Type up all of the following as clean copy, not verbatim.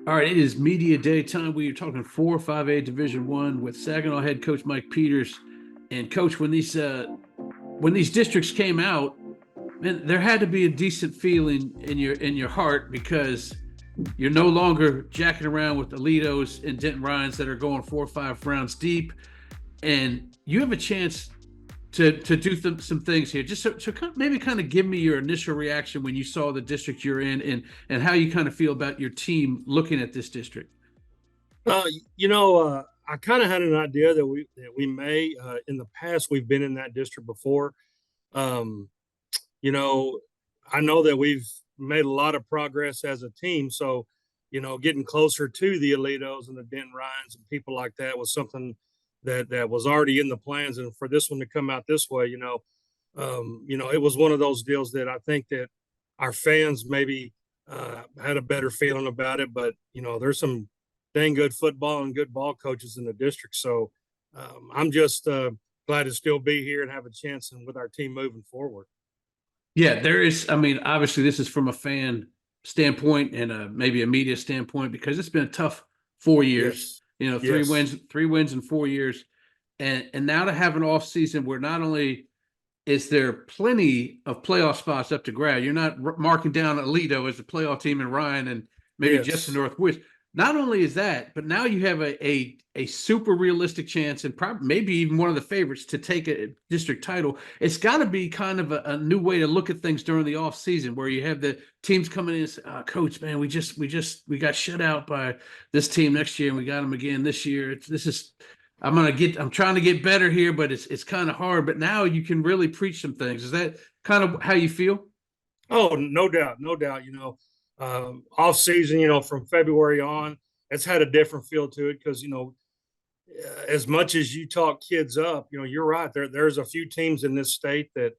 All right, it is media day time. We are talking 4-5A Division One with Saginaw head coach Mike Peters. And coach, when these districts came out, man, there had to be a decent feeling in your heart because you're no longer jacking around with Alitos and Denton Ryans that are going 4 or 5 rounds deep, and you have a chance to do some things here. Just so maybe kind of give me your initial reaction when you saw the district you're in, and how you kind of feel about your team looking at this district. Uh, I kind of had an idea that we may in the past we've been in that district before. Um, you know, I know that we've made a lot of progress as a team. So, getting closer to the Alitos and the Denton Ryans and people like that was something that was already in the plans. And for this one to come out this way, it was one of those deals that I think that our fans maybe had a better feeling about it. But there's some dang good football and good ball coaches in the district. So I'm just glad to still be here and have a chance and with our team moving forward. Yeah, there is. I mean, obviously, this is from a fan standpoint and maybe a media standpoint because it's been a tough 4 years. Yes. You know, Yes. 3 wins in 4 years, and now to have an off season where not only is there plenty of playoff spots up to grab, you're not marking down Alito as a playoff team and Ryan and maybe Jefferson Yes. Northwest. Not only is that, but now you have a super realistic chance and probably maybe even one of the favorites to take a district title. It's got to be kind of a new way to look at things during the off season, where you have the teams coming in and say, "Coach, man, we got shut out by this team next year, and we got them again this year. This is I'm trying to get better here, but it's kind of hard. But now you can really preach some things. Is that kind of how you feel? Oh, no doubt, no doubt. Off season, from February on, it's had a different feel to it because as much as you talk kids up, you're right. There's a few teams in this state that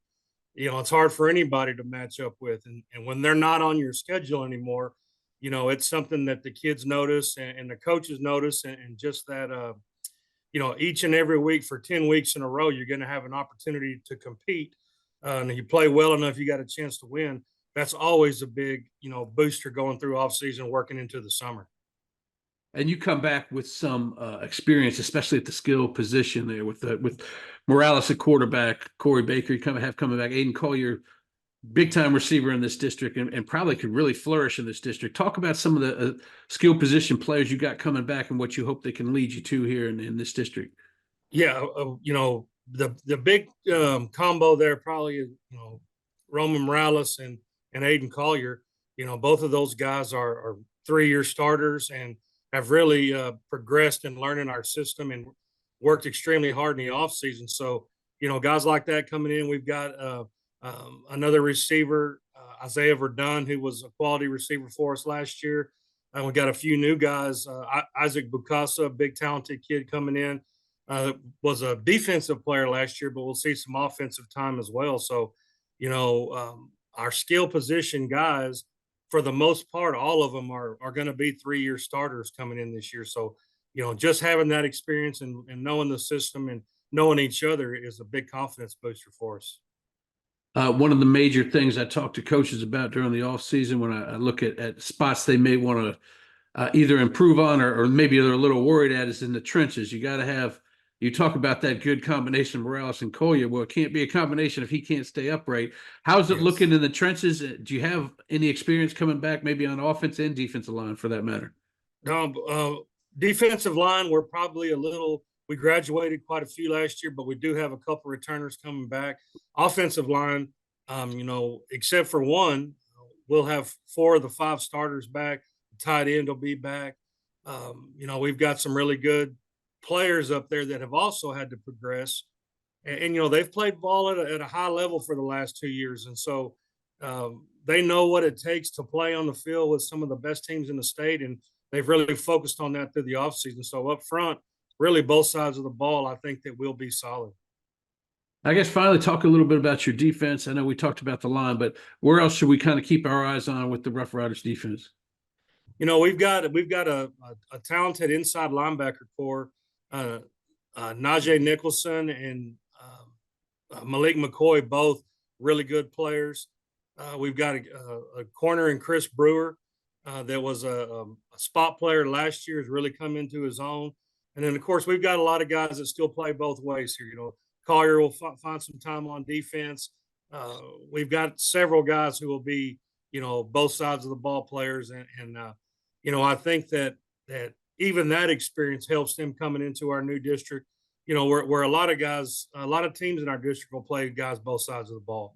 it's hard for anybody to match up with, and when they're not on your schedule anymore, it's something that the kids notice and the coaches notice, and just that each and every week for 10 weeks in a row, you're going to have an opportunity to compete. And if you play well enough, you got a chance to win. That's always a big, booster going through off season, working into the summer. And you come back with some experience, especially at the skill position there with Morales at quarterback, Corey Baker. You coming back, Aiden Collier, big time receiver in this district, and probably could really flourish in this district. Talk about some of the skill position players you got coming back and what you hope they can lead you to here in this district. Yeah, the big combo there probably is Roman Morales and Aiden Collier. Both of those guys are 3-year starters and have really progressed in learning our system and worked extremely hard in the offseason. So, guys like that coming in, we've got another receiver, Isaiah Verdun, who was a quality receiver for us last year. And we got a few new guys, Isaac Bukasa, a big talented kid coming in, was a defensive player last year, but we'll see some offensive time as well. So, our skill position guys, for the most part, all of them are going to be 3-year starters coming in this year. So, just having that experience and knowing the system and knowing each other is a big confidence booster for us. One of the major things I talk to coaches about during the off season when I look at spots they may want to either improve on or maybe they're a little worried at is in the trenches. You got to have, you talk about that good combination of Morales and Collier. Well, it can't be a combination if he can't stay upright. How's it looking Yes. in the trenches? Do you have any experience coming back, maybe on offense and defensive line for that matter? Defensive line, we're probably we graduated quite a few last year, but we do have a couple returners coming back. Offensive line, except for one, we'll have 4 of the 5 starters back. The tight end will be back. We've got some really good players up there that have also had to progress. And they've played ball at a high level for the last 2 years. And so they know what it takes to play on the field with some of the best teams in the state. And they've really focused on that through the offseason. So up front, really both sides of the ball, I think that will be solid. I guess finally talk a little bit about your defense. I know we talked about the line, but where else should we kind of keep our eyes on with the Roughriders defense? We've got a talented inside linebacker core. Najee Nicholson and Malik McCoy, both really good players. We've got a corner in Chris Brewer. that was a spot player last year, has really come into his own. And then, of course, we've got a lot of guys that still play both ways here. Collier will find some time on defense. We've got several guys who will be, both sides of the ball players. And I think that even that experience helps them coming into our new district, where a lot of guys, a lot of teams in our district will play guys both sides of the ball.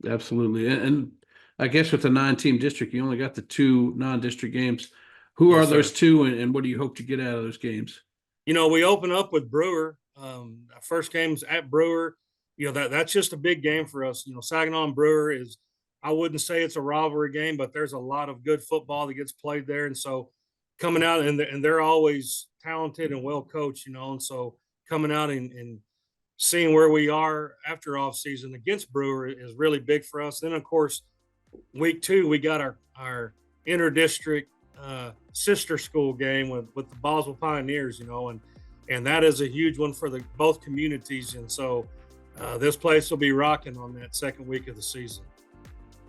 Absolutely. And I guess with the 9-team district, you only got the 2 non-district games. Who are Yes, those sir. 2, and what do you hope to get out of those games? We open up with Brewer. Our first game's at Brewer. That's just a big game for us. Saginaw and Brewer is, I wouldn't say it's a rivalry game, but there's a lot of good football that gets played there. And so coming out, and they're always talented and well coached, and so coming out and seeing where we are after off season against Brewer is really big for us. Then of course, week 2, we got our inter-district sister school game with the Boswell Pioneers, and that is a huge one for the both communities. And so this place will be rocking on that second week of the season.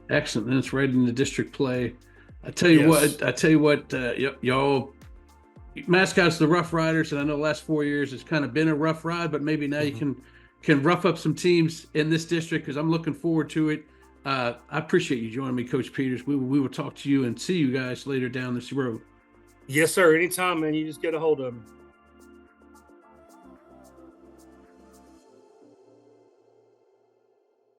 Excellent. And it's right in the district play. I tell you Yes. what, y'all mascots, the Roughriders, and I know the last 4 years it's kind of been a rough ride, but maybe now you can rough up some teams in this district, because I'm looking forward to it. I appreciate you joining me, Coach Peters. We will talk to you and see you guys later down this road. Yes, sir. Anytime, man. You just get a hold of me.